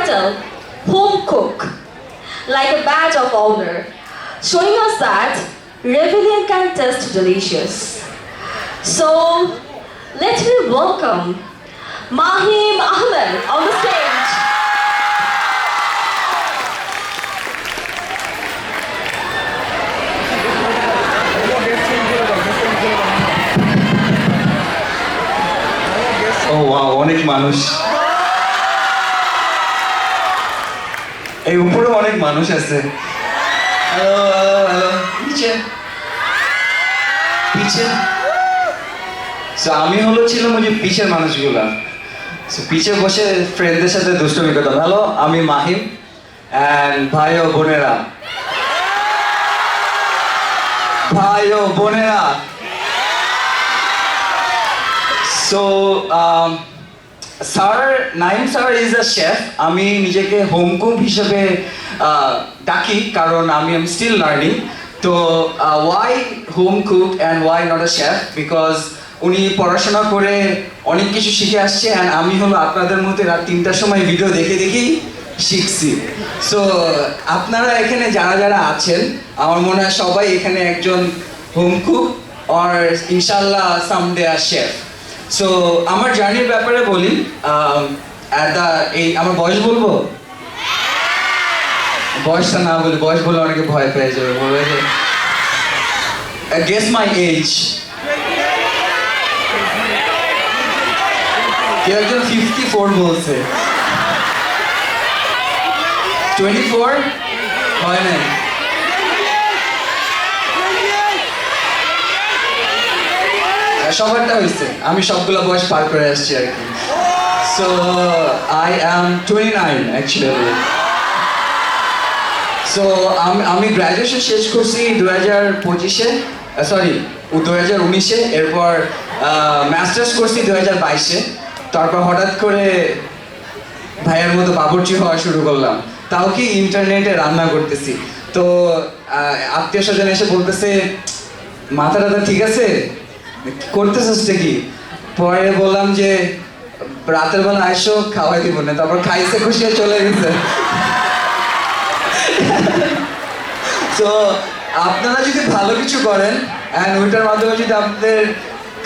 title, Home Cook, like a badge of honor, showing us that rebellion can taste delicious. So, let me welcome Mahim Ahmed on the stage. ও wow, অনেক মানুষ, এই উপরে অনেক মানুষ আছে। Hello hello hello, পিছে পিছে। So, আমি ছিলাম ওই যে পিছের মানুষগুলা। So, পিছে বসে ফ্রেন্ডদের সাথে দুষ্টমি করতাম। হ্যালো, আমি মাহিম অ্যান্ড ভাই ও বোনেরা, ভাই ও বোনেরা। So, sir, Naim sir is a chef. আমি নিজেকে হোম কুক হিসেবে ডাকি, কারণ আমি স্টিল লার্নিং। তো why home cook and why not a chef? Because উনি পড়াশোনা করে অনেক কিছু শিখে আসছে, অ্যান্ড আমি আপনাদের মধ্যে রাত 3টার সময় ভিডিও দেখে দেখেই শিখছি। সো আপনারা এখানে যারা যারা আছেন, আমার মনে হয় সবাই এখানে একজন হোম কুক অর ইনশাল্লাহ সামডে আ শেফ। সো আমার জার্নির ব্যাপারে বলি। আমার বয়স বলবো? বয়সটা না বলি, বয়স বলে অনেকে ভয় পেয়ে যাবে, বলবে যে গেস মাই এজ। কেউ একজন 54 বলছে। 24 হয় নাই? সবারটা হয়েছে, আমি সবগুলো বয়স পার করে আসছি আর কি। So I am 29 actually. So আমি গ্র্যাজুয়েশন শেষ করছি 2025-এ, সরি 2019-এ। এরপর মাস্টার্স করছি 2022-এ। তারপর হঠাৎ করে ভাইয়ের মতো বাবুর্চি হওয়া শুরু করলাম, তাও কি ইন্টারনেটে রান্না করতেছি। তো আত্মীয় স্বজন এসে বলতেছে, মাথা টাথা ঠিক আছে, করতেছিস কি? পরে বললাম যে রাতের বেলা আইসো, খাওয়াই দিব না। তারপর খাইছে, খুশি হয়ে চলে গেছে। তো আপনারা যদি ভালো কিছু করেন অ্যান্ড ওইটার মাধ্যমে যদি আপনাদের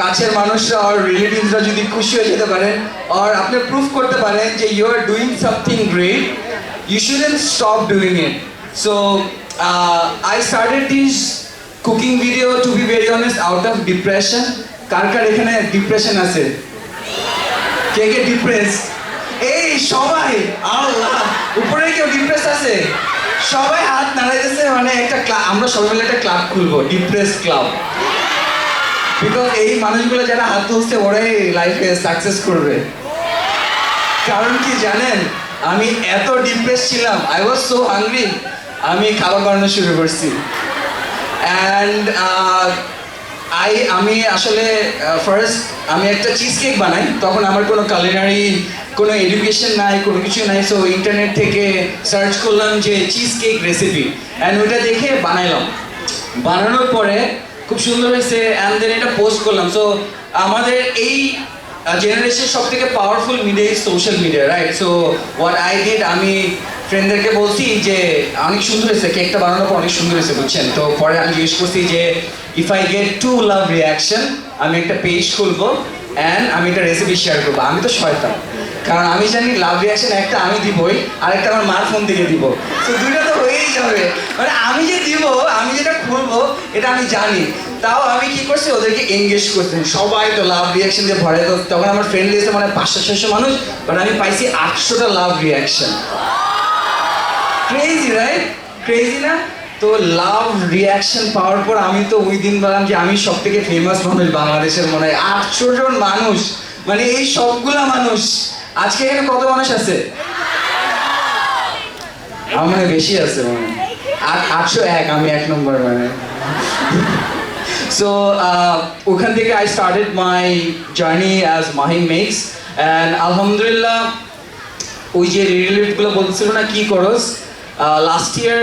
কাছের মানুষরা আর রিলেটিভসরা যদি খুশি হয়ে যেতে পারেন, আর আপনি প্রুফ করতে পারেন যে you are doing something great, you shouldn't stop doing it. So I started this cooking video to be very honest out of depression. কার কার এখানে ডিপ্রেশন আছে? কে কে ডিপ্রেস? এই সবাই, আল্লাহ, উপরে কেউ ডিপ্রেস আছে? সবাই হাত নাড়াইতেছে। মানে আমরা সবাই মিলে একটা ক্লাব খুলবো, ডিপ্রেস ক্লাব। বিকজ এই মানুষগুলো যারা হাত তুলছে ওরাই লাইফে সাকসেস করবে। কারণ কি জানেন, আমি এত ডিপ্রেস ছিলাম, আই ওয়াজ সো হাংরি, আমি খাবার বানানো শুরু করছি। অ্যান্ড আমি আসলে ফার্স্ট আমি একটা চিজ কেক বানাই। তখন আমার কোনো কালিনারি কোনো এডুকেশন নাই, কোনো কিছু নাই। সো ইন্টারনেট থেকে সার্চ করলাম যে চিজ কেক রেসিপি, অ্যান্ড ওইটা দেখে বানাইলাম। বানানোর পরে খুব সুন্দর হয়েছে, অ্যান্ড দেন এটা পোস্ট করলাম। সো আমাদের এই জেনারেশন সব থেকে powerful media is social media, right? So what I did, আমি ফ্রেন্ডদেরকে বলছি যে অনেক সুন্দর হয়েছে, কেকটা বানানোর পর অনেক সুন্দর হয়েছে, বুঝছেন? তো পরে আমি জিজ্ঞেস করছি যে if I get 2 love reaction, আমি একটা পেজ খুলবো অ্যান্ড আমি একটা রেসিপি শেয়ার করবো। আমি তো শয়তান, কারণ আমি জানি লাভ রিয়াকশন একটা আমি দিবই, আর একটা আমার মার ফোন থেকে দিব। তো দুইটা তো হয়েই যাবে। মানে আমি যে দিব, আমি যেটা খুলবো এটা আমি জানি। তাও আমি কি করছি, ওদেরকে এঙ্গেজ করছি। সবাই তো লাভ রিয়াকশন দিয়ে ভরে। তো তখন আমার ফ্রেন্ড লিস্টে মানে 500-600 মানুষ, বাট আমি পাইছি 800টা লাভ রিয়াকশন। Crazy, right? ক্রেজি না? তো লাভ রিয়াকশন পাওয়ার পর আমি তো ওই দিন বললাম যে আমি সব থেকে ফেমাস মানুষ বাংলাদেশের, মনে হয় 800 জন মানুষ। মানে এই সবগুলা মানুষ, আজকে এখানে কত মানুষ আছে? আমার মানে বেশি আছে, মানে 801, আমি 1 নম্বর মানে। সো ওখান থেকে I started my journey as Mahim makes, and আলহামদুলিল্লাহ ওই যে রিলেটিভগুলো বলছিল না কি করস, last year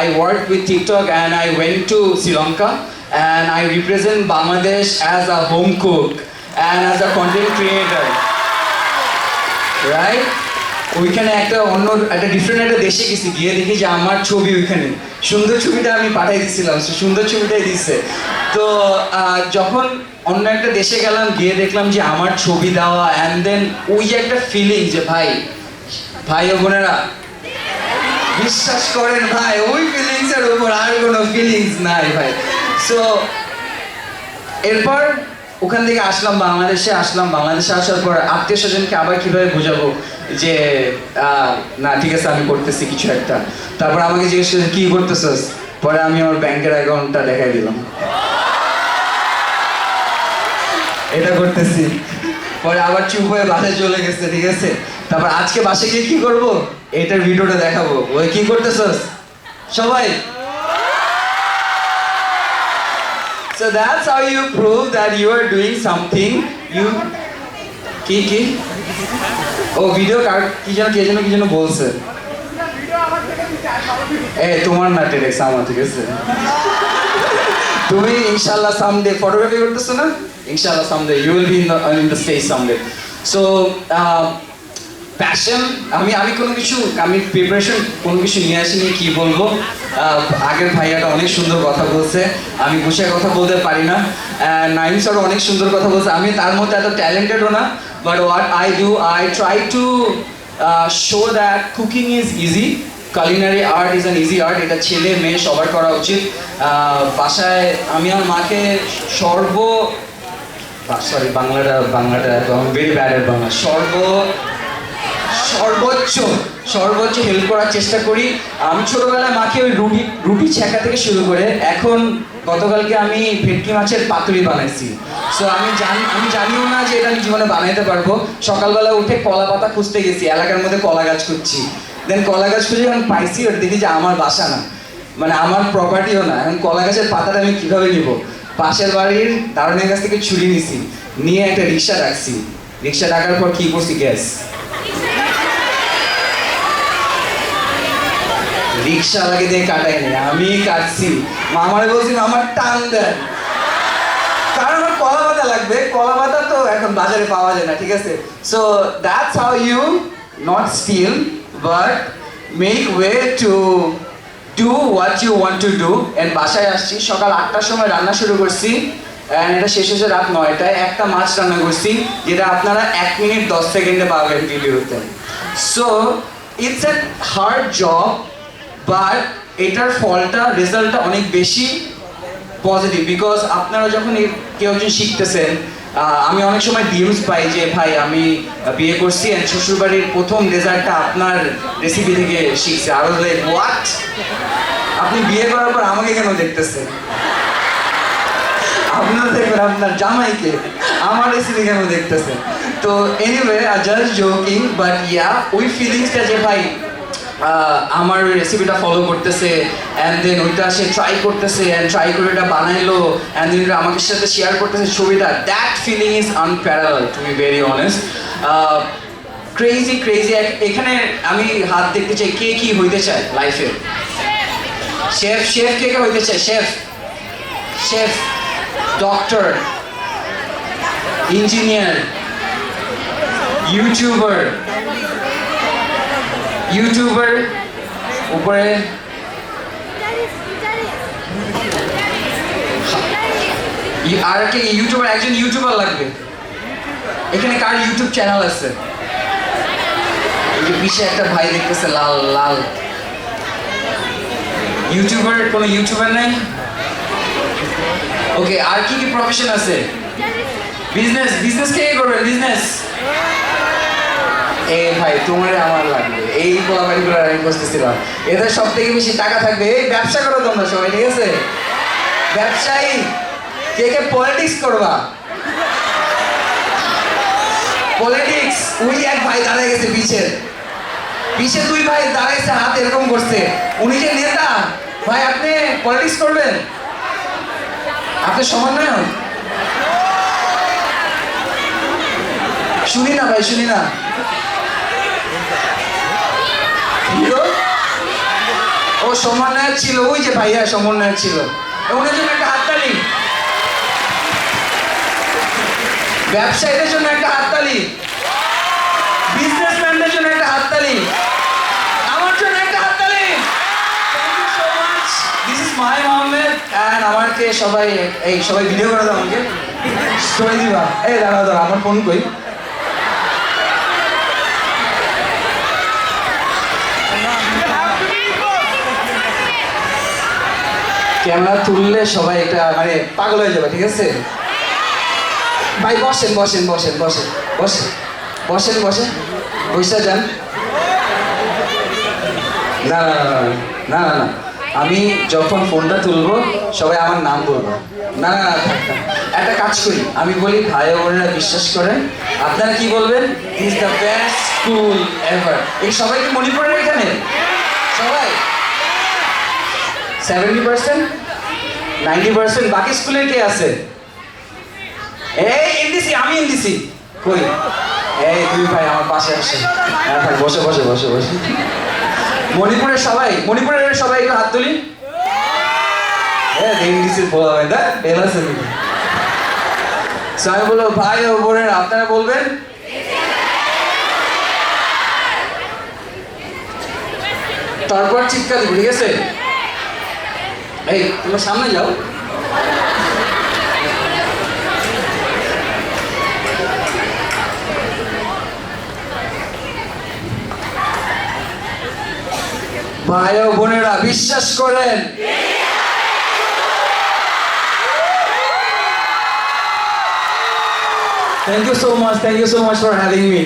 I worked with TikTok and I went to Sri Lanka and I represent Bangladesh as a home cook and as a content creator, right? ওইখানে একটা different একটা দেশে গেছি, গিয়ে দেখি যে আমার ছবি ওইখানে, সুন্দর ছবিটা আমি পাঠাই দিয়েছিলাম, সুন্দর ছবিটাই দিচ্ছে। তো যখন অন্য একটা দেশে গেলাম, গিয়ে দেখলাম যে আমার ছবি দেওয়া, অ্যান্ড দেন ওই যে একটা ফিলিং যে ভাই ও বোনেরা বিশ্বাস করেন ভাই, ওই ফিলিংস এর উপর আর কোনো ফিলিংস নাই ভাই। সো এরপর ওখান থেকে বাংলাদেশে আসার পর আত্মীয় স্বজনকে আবার কিভাবে বোঝাবো যে না ঠিক আছে আমি করতেছি কিছু একটা। তারপর আমাকে জিজ্ঞেস করছে কি করতেছস, পরে আমি আমার ব্যাংকের অ্যাকাউন্টটা দেখাই দিলাম, এটা করতেছি। পরে আবার চুপ হয়ে বাসায় চলে গেছে, ঠিক আছে। তারপর আজকে বাসায় গিয়ে কি করব, এটার ভিডিওটা দেখাবো, ওই কি করতেছস সবাই। So that's how you prove that you are doing something. You কি ও ভিডিও কার্ড কি যেন বলছে, তোমার না টেরেক্স আমার, ঠিক আছে। তুমি ইনশাআল্লাহ সামডে ফটোগ্রাফি করতেছো না, ইনশাআল্লাহ someday you will be in the stage someday. So passion, আমি প্রিপারেশন কোনো কিছু নিয়ে আসিনি, কি বলবো। আগের ভাইয়াটা অনেক সুন্দর কথা বলছে, আমি গুছিয়ে কথা বলতে পারি না। নাইম স্যার অনেক সুন্দর কথা বলছে, আমি তার মধ্যে এত ট্যালেন্টেডও না, but what I do, I try to show that cooking is easy, culinary art is an easy art, এটা ছেলে মেয়ে সবার করা উচিত। বাসায় আমি আমার মাকে বাংলাটা একদম ভেরি ব্যাড এর বাংলা, সর্বোচ্চ হেল্প করার চেষ্টা করি। আমি ছোটবেলায় মাকে ওই রুটি ছেঁকা থেকে শুরু করে এখন গতকালকে আমি ভেটকি মাছের পাতুরি বানাইছি। সো আমি জানিও না যে এটা আমি জীবনে বানাইতে পারবো। সকালবেলা উঠে কলা পাতা খুঁজতে গেছি, এলাকার মধ্যে কলা গাছ খুঁজছি, দেন কলা গাছ খুঁজে যখন পাইছি ওটা দেখি যে আমার বাসা না, মানে আমার প্রপার্টিও না। এখন কলা গাছের পাতাটা আমি কিভাবে নিব, পাশের বাড়ির দারুণের কাছ থেকে ছুরি নিছি, নিয়ে একটা রিক্সা রাখছি, রিক্সা রাখার পর কি করছি, গ্যাস রিক্সাওয়ালাকে দিয়ে কাটাই নি, আমি কাটছি। মামারে বলছি মামার টান দেন, কারণ আমার কলা পাতা লাগবে, কলা পাতা তো এখন বাজারে পাওয়া যায় না, ঠিক আছে। So that's how you not still but make way to do what you want to do. And বাসায় আসছি সকাল 8টার সময় রান্না শুরু করছি, অ্যান্ড এটা শেষ হয়েছে রাত 9টায়। একটা মাছ রান্না করছি যেটা আপনারা 1 মিনিট 10 সেকেন্ডে পাবেন ভিডিওতে। So it's a hard job, but এটার ফলটা, রেজাল্টটা অনেক বেশি পজিটিভ, বিকজ আপনারা যখন কেউ একজন শিখতেছেন, আমি অনেক সময় ডিএমস পাই যে ভাই আমি বিয়ে করছি অ্যান্ড শ্বশুরবাড়ির প্রথম রেজাল্টটা আপনার রেসিপি থেকে শিখছে। আরো লাইক হোয়াট, আপনি বিয়ে করার পর আমাকে কেন দেখতেছেন, আপনারা দেখবেন আপনার জামাইকে, আমার রেসিপি কেন দেখতেছেন। তো anyway just joking, but yeah ওই ফিলিংসটা যে ভাই আমার ওই রেসিপিটা ফলো করতেছে, অ্যান্ড দেন ওইটা সে ট্রাই করতেছে, অ্যান্ড ট্রাই করে এটা বানাইলো, অ্যান্ড দেন এটা আমাদের সাথে শেয়ার করতেছে ছবিটা, that feeling is unparalleled to be very honest. Crazy. এখানে আমি হাত দেখতে চাই, কে কি হইতে চায় লাইফে? শেফ কে হইতে চায়? শেফ, ডক্টর, ইঞ্জিনিয়ার, ইউটিউবার, উপরে আর কি ইউটিউবার, একজন ইউটিউবার লাগবে। এখানে কার ইউটিউব চ্যানেল আছে? এই যে পিছে একটা ভাই দেখতেছে লাল ইউটিউবার, কোনো ইউটিউবার নাই? ওকে, আর কি প্রফেশন আছে? বিজনেস কে করবে? বিজনেস ভাই তোমার আমার লাগবে, এই পোলাপাড়িগুলো আমি বসতেছিলাম, এদের সব থেকে বেশি টাকা থাকবে। এই ব্যবসা করো তোমরা সবাই, ঠিক আছে? ব্যবসায়ী কে পলিটিক্স করবা? পলিটিক্স, ওই এক ভাই দাঁড়ায় গেছে পিছে 2 ভাই দাঁড়াইছে, হাত এরকম করছে, উনি যে নেতা। ভাই আপনি পলিটিক্স করবেন? আপনি সমন্বয়ক? শুনি না ভাই, শুনি না। ও সমন্বয়ক ছিল, ওই যে ভাইয়া সমন্বয়ক ছিল, ওনার জন্য একটা হাততালি। ব্যবসায়ীদের জন্য একটা হাততালি, বিজনেসম্যানদের জন্য একটা হাততালি। সবাই এই সবাই ভিডিও করে দাও আমাকে স্টোরি দিবা এই দাঁড়াও দাঁড়াও আমার ফোন কই ক্যামেরা তুললে সবাই এটা মানে পাগল হয়ে যাবে ঠিক আছে ভাই বসেন বসেন বসেন বসেন বসেন বসেন বসেন বসে যান না না না না না না আমি যখন ফোনটা তুলবো সবাই আমার নাম বলবো না না না থাক, থাক। একটা কাজ করি আমি বলি ভাই ও বোনেরা বিশ্বাস করেন আপনারা কি বলবেন is the best school ever এই সবাই কি মণিপুরের এখানে সবাই 70% 90% বাকি স্কুলের কে আছে এই এনডিসি আমি এনডিসি কই এই দুই ভাই আমার পাশে আসে হ্যাঁ ভাই বসে বসে বসে বসে মণিপুরের সবাই একটু হাত তুলি হ্যাঁ এনডিসির বলা হয় না এলাস আমি বলবো ভাই ও বোনের আপনারা বলবেন তারপর চিৎকার দিব ঠিক আছে এই তোমরা সামনে যাও ভাই ও বোনেরা বিশ্বাস করেন Thank you so much for having me.